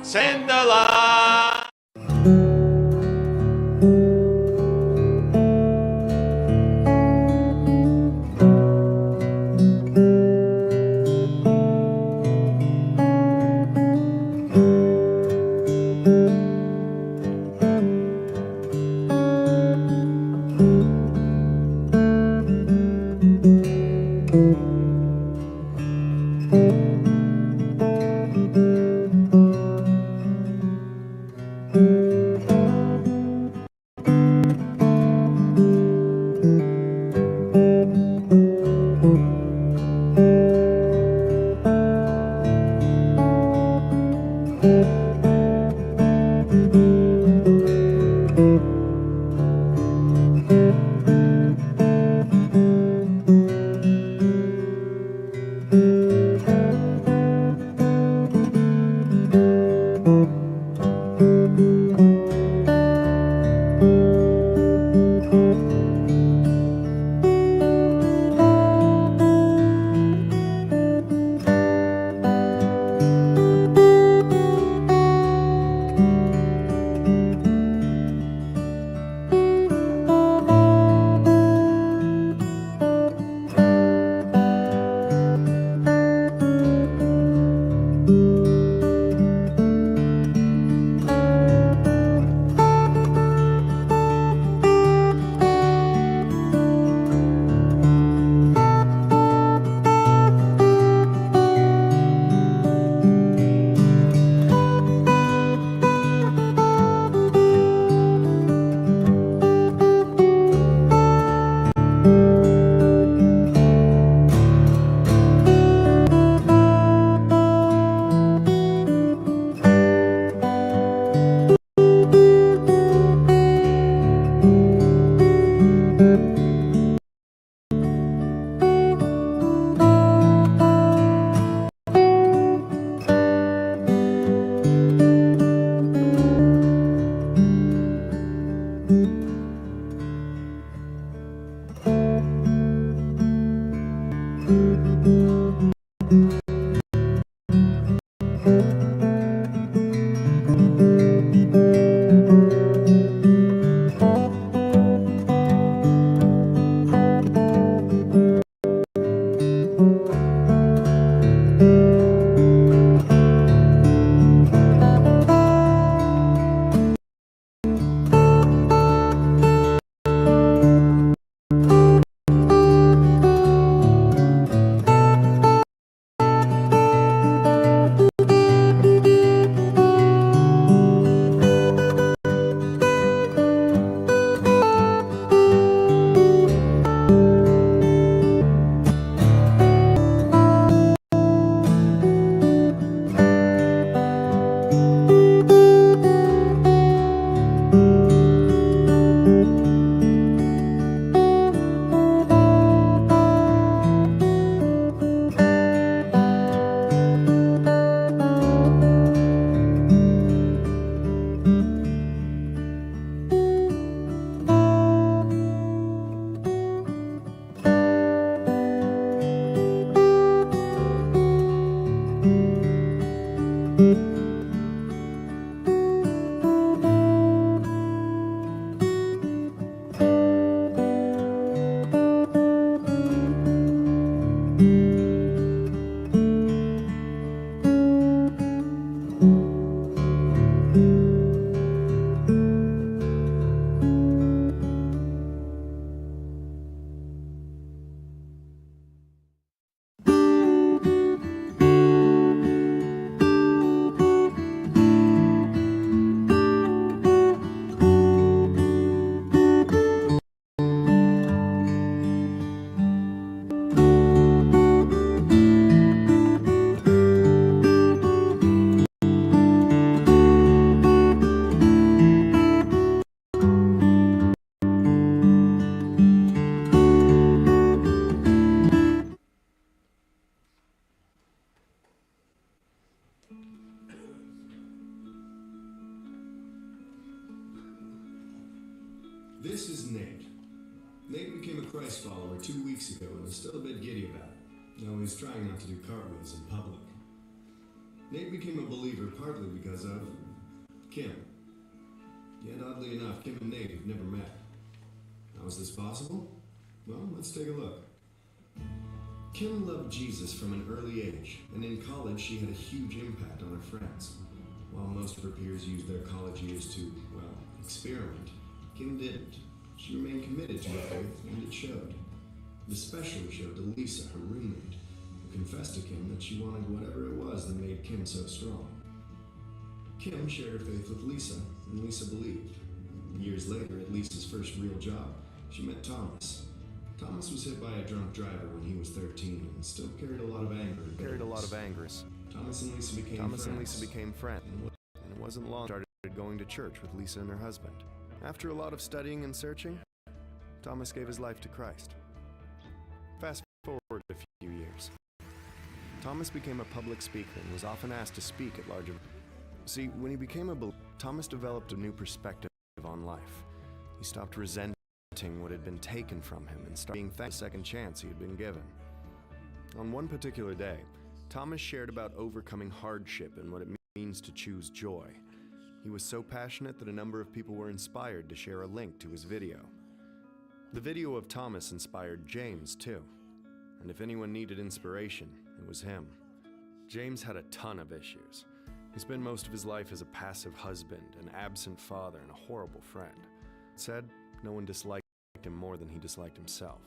send the line. This is Nate. Nate became a Christ follower 2 weeks ago and is still a bit giddy about it. No, he's trying not to do cartwheels in public. Nate became a believer partly because of Kim. Yet oddly enough, Kim and Nate have never met. How is this possible? Well, let's take a look. Kim loved Jesus from an early age, and in college she had a huge impact on her friends. While most of her peers used their college years to, well, experiment, Kim didn't. She remained committed to her faith, and it showed. It especially showed to Lisa, her roommate, who confessed to Kim that she wanted whatever it was that made Kim so strong. Kim shared her faith with Lisa, and Lisa believed. Years later, at Lisa's first real job, she met Thomas. Thomas was hit by a drunk driver when he was 13 and still carried a lot of anger and bitterness. Thomas and Lisa became friends. And it wasn't long started going to church with Lisa and her husband. After a lot of studying and searching, Thomas gave his life to Christ. Fast forward a few years. Thomas became a public speaker and was often asked to speak at larger... See, when he became a believer, Thomas developed a new perspective on life. He stopped resenting what had been taken from him and started being thankful for the second chance he had been given. On one particular day, Thomas shared about overcoming hardship and what it means to choose joy. He was so passionate that a number of people were inspired to share a link to his video. The video of Thomas inspired James too, and if anyone needed inspiration, it was him. James had a ton of issues. He spent most of his life as a passive husband, an absent father, and a horrible friend. Said no one disliked him more than he disliked himself.